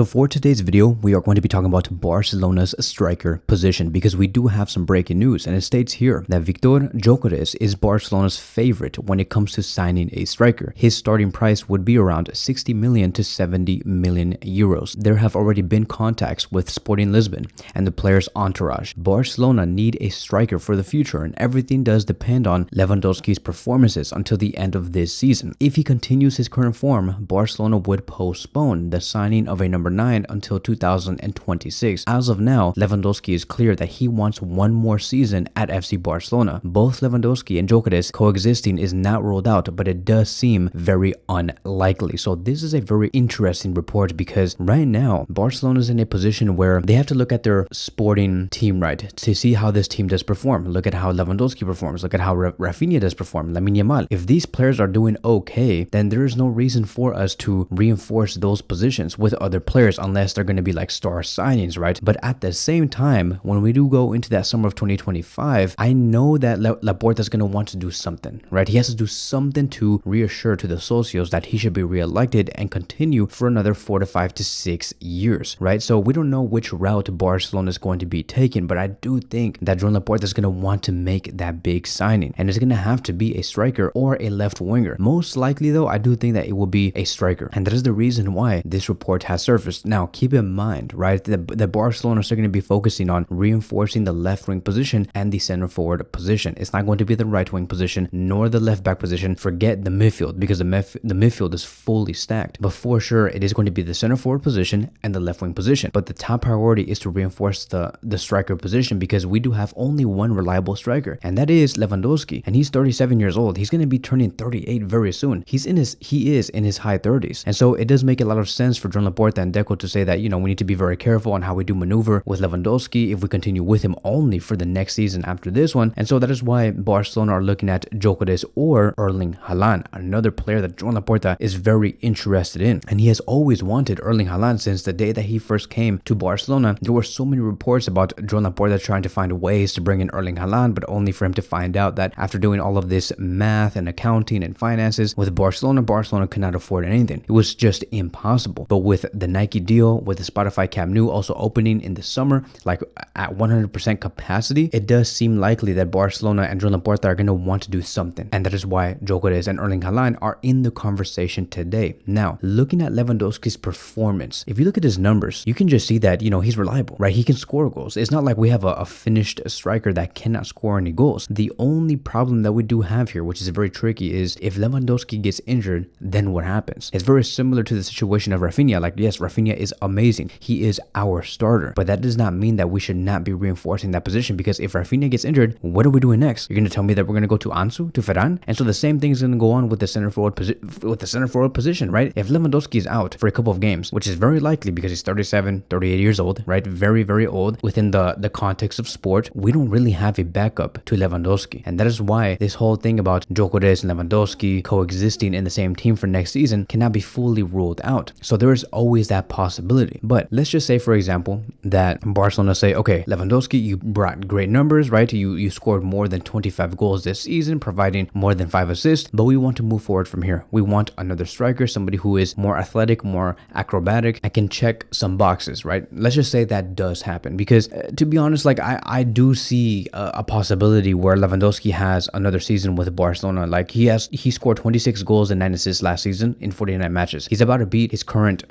So for today's video, we are going to be talking about Barcelona's striker position because we do have some breaking news, and it states here that Viktor Gyökeres is Barcelona's favorite when it comes to signing a striker. His starting price would be around 60 million to 70 million euros. There have already been contacts with Sporting Lisbon and the player's entourage. Barcelona need a striker for the future, and everything does depend on Lewandowski's performances until the end of this season. If he continues his current form, Barcelona would postpone the signing of a number 9 until 2026. As of now, Lewandowski is clear that he wants one more season at FC Barcelona. Both Lewandowski and Gyökeres coexisting is not ruled out, but it does seem very unlikely. So this is a very interesting report because right now Barcelona is in a position where they have to look at their sporting team, right, to see how this team does perform. Look at how Lewandowski performs. Look at how Rafinha does perform. Lamine Yamal. If these players are doing okay, then there is no reason for us to reinforce those positions with other players unless they're going to be like star signings, right? But at the same time, when we do go into that summer of 2025, I know that Laporta is going to want to do something, right? He has to do something to reassure to the socios that he should be re-elected and continue for another 4 to 5 to 6 years, right? So we don't know which route Barcelona is going to be taken, but I do think that Joan Laporta is going to want to make that big signing, and it's going to have to be a striker or a left winger. Most likely though, I do think that it will be a striker, and that is the reason why this report has surfaced. Now keep in mind, right, the Barcelona are going to be focusing on reinforcing the left wing position and the center forward position. It's not going to be the right wing position nor the left back position. Forget the midfield because the midfield is fully stacked, but for sure it is going to be the center forward position and the left wing position. But the top priority is to reinforce the striker position because we do have only one reliable striker, and that is Lewandowski, and he's 37 years old. He's going to be turning 38 very soon. He is in his high 30s, and so it does make a lot of sense for Joan Laporta and Deco to say that, you know, we need to be very careful on how we do maneuver with Lewandowski if we continue with him only for the next season after this one. And so that is why Barcelona are looking at Gyökeres or Erling Haaland, another player that Joan Laporta is very interested in, and he has always wanted Erling Haaland since the day that he first came to Barcelona. There were so many reports about Joan Laporta trying to find ways to bring in Erling Haaland, but only for him to find out that after doing all of this math and accounting and finances with Barcelona could not afford anything. It was just impossible. But with the Nike deal, with the Spotify Camp Nou also opening in the summer, like at 100% capacity, it does seem likely that Barcelona and Joan Laporta are going to want to do something. And that is why Gyökeres and Erling Haaland are in the conversation today. Now, looking at Lewandowski's performance, if you look at his numbers, you can just see that, you know, he's reliable, right? He can score goals. It's not like we have a finished striker that cannot score any goals. The only problem that we do have here, which is very tricky, is if Lewandowski gets injured, then what happens? It's very similar to the situation of Rafinha. Like, yes, Rafinha is amazing. He is our starter, but that does not mean that we should not be reinforcing that position, because if Rafinha gets injured, what are we doing next? You're going to tell me that we're going to go to Ansu, to Ferran? And so the same thing is going to go on with the center forward position, right? If Lewandowski is out for a couple of games, which is very likely because he's 37, 38 years old, right? Very, very old within the context of sport, we don't really have a backup to Lewandowski. And that is why this whole thing about Gyökeres and Lewandowski coexisting in the same team for next season cannot be fully ruled out. So there is always that possibility. But let's just say, for example, that Barcelona say, okay, Lewandowski, you brought great numbers, right? You scored more than 25 goals this season, providing more than 5 assists, but we want to move forward from here. We want another striker, somebody who is more athletic, more acrobatic, and can check some boxes, right? Let's just say that does happen, because to be honest, like I do see a possibility where Lewandowski has another season with Barcelona. Like he scored 26 goals and 9 assists last season in 49 matches. He's about to beat his current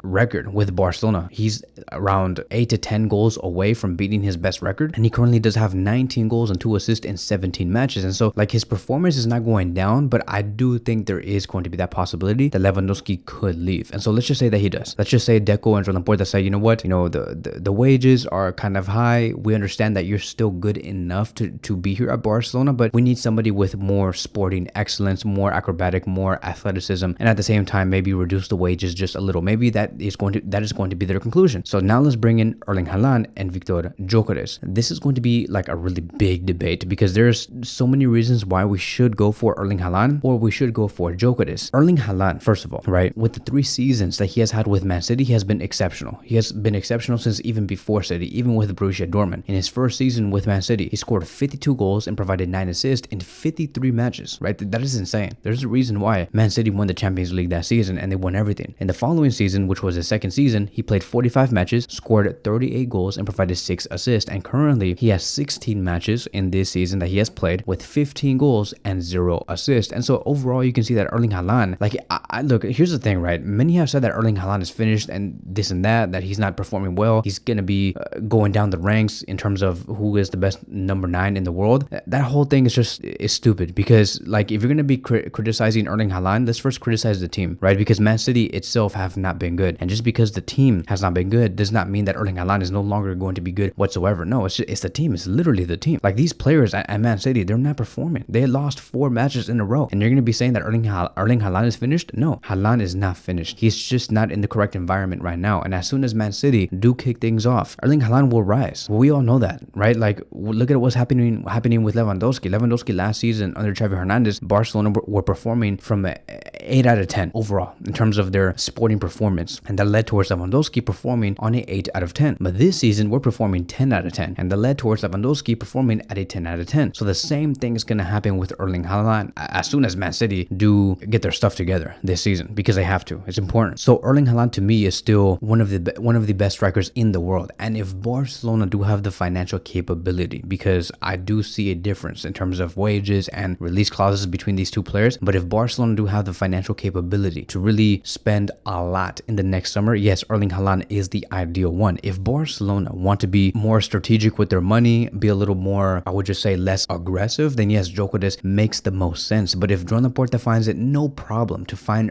record with Barcelona. He's around 8 to 10 goals away from beating his best record, and he currently does have 19 goals and 2 assists in 17 matches. And so like his performance is not going down, but I do think there is going to be that possibility that Lewandowski could leave. And so let's just say that he does. Let's just say Deco and Joan Laporta say, you know what, you know, the wages are kind of high. We understand that you're still good enough to be here at Barcelona, but we need somebody with more sporting excellence, more acrobatic, more athleticism, and at the same time maybe reduce the wages just a little. Maybe that is going to be their conclusion. So now let's bring in Erling Haaland and Viktor Gyökeres. This is going to be like a really big debate because there's so many reasons why we should go for Erling Haaland or we should go for Gyökeres. Erling Haaland, first of all, right, with the 3 seasons that he has had with Man City, he has been exceptional. He has been exceptional since even before City, even with Borussia Dortmund. In his first season with Man City, he scored 52 goals and provided 9 assists in 53 matches, right? That is insane. There's a reason why Man City won the Champions League that season and they won everything. In the following season, which was his second season, he played 45 matches, scored 38 goals, and provided 6 assists. And currently, he has 16 matches in this season that he has played with 15 goals and 0 assists. And so overall, you can see that Erling Haaland, like, look, here's the thing, right? Many have said that Erling Haaland is finished and this and that he's not performing well. He's going to be going down the ranks in terms of who is the best number 9 in the world. That whole thing is stupid, because like, if you're going to be criticizing Erling Haaland, let's first criticize the team, right? Because Man City itself have not been good. And just because the team has not been good does not mean that Erling Haaland is no longer going to be good whatsoever. No, it's the team. It's literally the team. Like, these players at Man City, they're not performing. They lost 4 matches in a row. And you're going to be saying that Erling Haaland is finished? No, Haaland is not finished. He's just not in the correct environment right now. And as soon as Man City do kick things off, Erling Haaland will rise. We all know that, right? Like, look at what's happening with Lewandowski. Lewandowski last season under Xavi Hernandez, Barcelona were performing from 8 out of 10 overall in terms of their sporting performance. And that led towards Lewandowski performing on an 8 out of 10. But this season, we're performing 10 out of 10. And that led towards Lewandowski performing at a 10 out of 10. So the same thing is going to happen with Erling Haaland as soon as Man City do get their stuff together this season, because they have to. It's important. So Erling Haaland to me is still one of the best strikers in the world. And if Barcelona do have the financial capability, because I do see a difference in terms of wages and release clauses between these two players, but if Barcelona do have the financial capability to really spend a lot in the next summer, yes, Erling Haaland is the ideal one. If Barcelona want to be more strategic with their money, be a little more, I would just say, less aggressive, then yes, Gyökeres makes the most sense. But if Joan Laporta finds it no problem to sign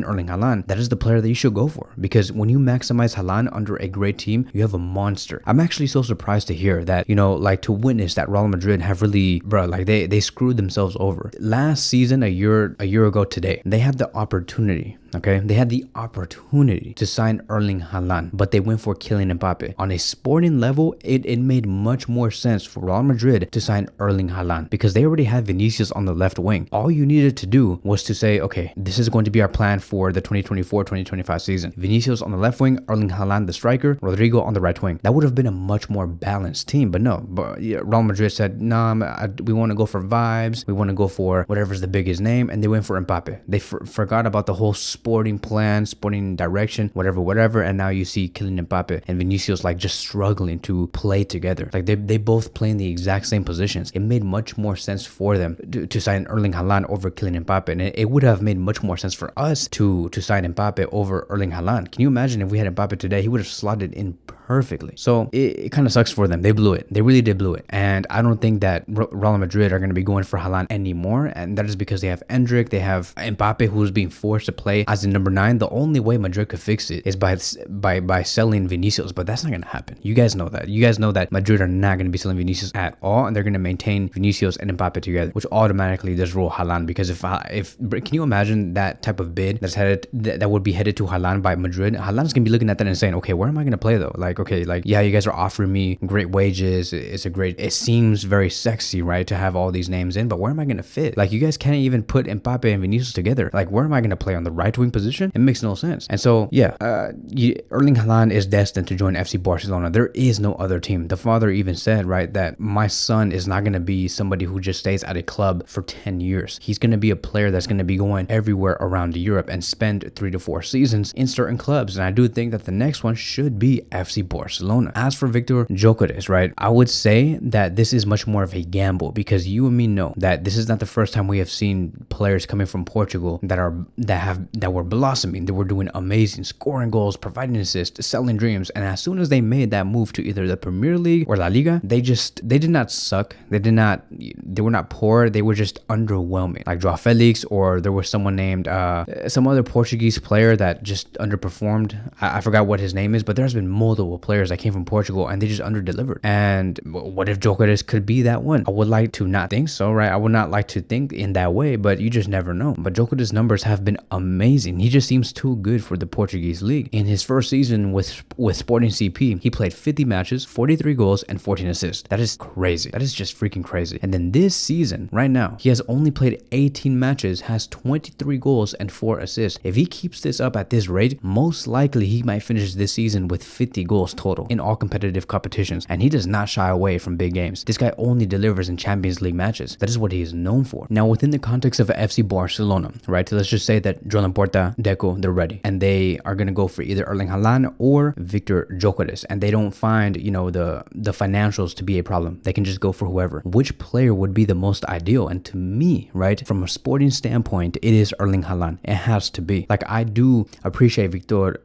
Erling Haaland, that is the player that you should go for. Because when you maximize Haaland under a great team, you have a monster. I'm actually so surprised to hear that, like, to witness that Real Madrid have really, like, they screwed themselves over. Last season, a year ago today, they had the opportunity. Okay, they had the opportunity to sign Erling Haaland, but they went for Kylian Mbappe. On a sporting level, it made much more sense for Real Madrid to sign Erling Haaland, because they already had Vinicius on the left wing. All you needed to do was to say, okay, this is going to be our plan for the 2024-2025 season. Vinicius on the left wing, Erling Haaland the striker, Rodrigo on the right wing. That would have been a much more balanced team, but no. But Real Madrid said, nah, we want to go for vibes. We want to go for whatever's the biggest name, and they went for Mbappe. They forgot about the whole sporting plan, sporting direction, whatever, and now you see Kylian Mbappe and Vinicius like just struggling to play together. Like they both play in the exact same positions. It made much more sense for them to sign Erling Haaland over Kylian Mbappe, and it would have made much more sense for us to sign Mbappe over Erling Haaland. Can you imagine if we had Mbappe today? He would have slotted in perfectly. So it kind of sucks for them. They blew it. They really did blow it. And I don't think that Real Madrid are going to be going for Haaland anymore. And that is because they have Endrick, they have Mbappe, who's being forced to play as a number 9. The only way Madrid could fix it is by selling Vinicius, but that's not going to happen. You guys know that. You guys know that Madrid are not going to be selling Vinicius at all, and they're going to maintain Vinicius and Mbappe together, which automatically does rule Haaland. Because if can you imagine that type of bid that would be headed to Haaland by Madrid? Haaland's going to be looking at that and saying, okay, where am I going to play though? Like, okay, like, yeah, you guys are offering me great wages. It seems very sexy, right, to have all these names in, but where am I going to fit? Like, you guys can't even put Mbappe and Vinicius together. Like, where am I going to play on the right wing position? It makes no sense. And so, yeah, Erling Haaland is destined to join FC Barcelona. There is no other team. The father even said, right, that my son is not going to be somebody who just stays at a club for 10 years. He's going to be a player that's going to be going everywhere around Europe and spend 3 to 4 seasons in certain clubs. And I do think that the next one should be FC Barcelona. As for Viktor Gyokeres, right, I would say that this is much more of a gamble, because you and me know that this is not the first time we have seen players coming from Portugal that were blossoming. They were doing amazing, scoring goals, providing assists, selling dreams. And as soon as they made that move to either the Premier League or La Liga, they did not suck. They were not poor. They were just underwhelming. Like Joao Felix, or there was someone named some other Portuguese player that just underperformed. I forgot what his name is, but there's been multiple players that came from Portugal and they just underdelivered. And what if Gyökeres could be that one? I would like to not think so, right? I would not like to think in that way, but you just never know. But Gyökeres' numbers have been amazing. He just seems too good for the Portuguese league. In his first season with Sporting CP, he played 50 matches, 43 goals, and 14 assists. That is crazy. That is just freaking crazy. And then this season, right now, he has only played 18 matches, has 23 goals and 4 assists. If he keeps this up at this rate, most likely he might finish this season with 50 goals goals total in all competitive competitions, and he does not shy away from big games. This guy only delivers in Champions League matches. That is what he is known for. Now, within the context of FC Barcelona, right? So let's just say that Joan Laporta, Deco, they're ready, and they are gonna go for either Erling Haaland or Viktor Gyökeres, and they don't find, you know, the financials to be a problem. They can just go for whoever. Which player would be the most ideal? And to me, right, from a sporting standpoint, it is Erling Haaland. It has to be. Like, I do appreciate Viktor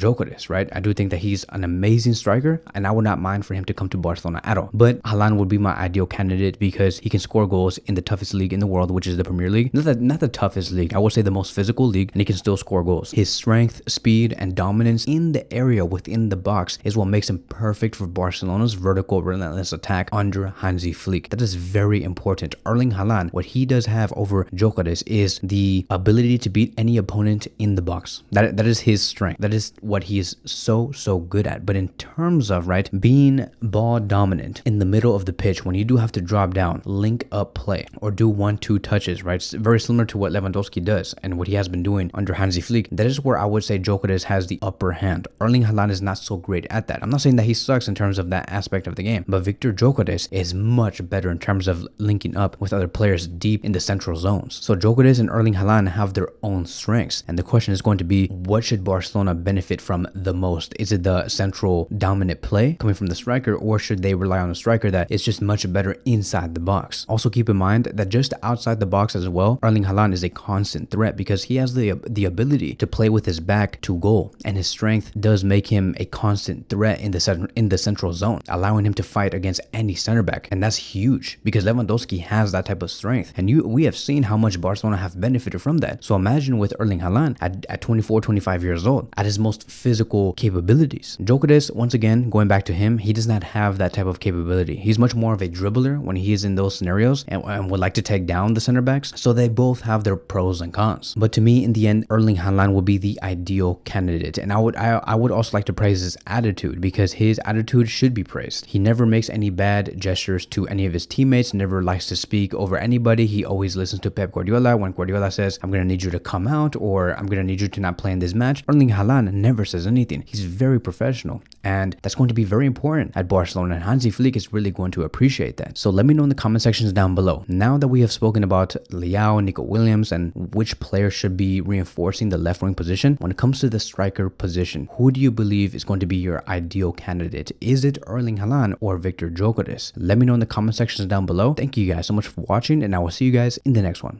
Gyökeres, right? I do think that he's an amazing striker, and I would not mind for him to come to Barcelona at all. But Haaland would be my ideal candidate because he can score goals in the toughest league in the world, which is the Premier League. Not the toughest league. I would say the most physical league, and he can still score goals. His strength, speed, and dominance in the area within the box is what makes him perfect for Barcelona's vertical relentless attack under Hansi Flick. That is very important. Erling Haaland, what he does have over Gyökeres is the ability to beat any opponent in the box. That is his strength. That is what he is so good at. But in terms of, right, being ball dominant in the middle of the pitch, when you do have to drop down, link up play, or do 1-2 touches, right? It's very similar to what Lewandowski does and what he has been doing under Hansi Flick. That is where I would say Gyökeres has the upper hand. Erling Haaland is not so great at that. I'm not saying that he sucks in terms of that aspect of the game, but Viktor Gyökeres is much better in terms of linking up with other players deep in the central zones. So Gyökeres and Erling Haaland have their own strengths, and the question is going to be, what should Barcelona benefit from the most? Is it the central dominant play coming from the striker, or should they rely on a striker that is just much better inside the box? Also keep in mind that just outside the box as well, Erling Haaland is a constant threat because he has the ability to play with his back to goal, and his strength does make him a constant threat in the central zone, allowing him to fight against any center back. And that's huge because Lewandowski has that type of strength, and we have seen how much Barcelona have benefited from that. So imagine with Erling Haaland at 24, 25 years old, at his most physical capabilities. Gyökeres, once again, going back to him, he does not have that type of capability. He's much more of a dribbler when he is in those scenarios and would like to take down the center backs. So they both have their pros and cons. But to me, in the end, Erling Haaland will be the ideal candidate. And I would also like to praise his attitude, because his attitude should be praised. He never makes any bad gestures to any of his teammates, never likes to speak over anybody. He always listens to Pep Guardiola when Guardiola says, I'm going to need you to come out, or I'm going to need you to not play in this match. Erling Haaland never says anything. He's very professional, and that's going to be very important at Barcelona, and Hansi Flick is really going to appreciate that. So let me know in the comment sections down below. Now that we have spoken about Leao, Nico Williams, and which player should be reinforcing the left wing position, when it comes to the striker position, who do you believe is going to be your ideal candidate? Is it Erling Haaland or Viktor Gyökeres? Let me know in the comment sections down below. Thank you guys so much for watching, and I will see you guys in the next one.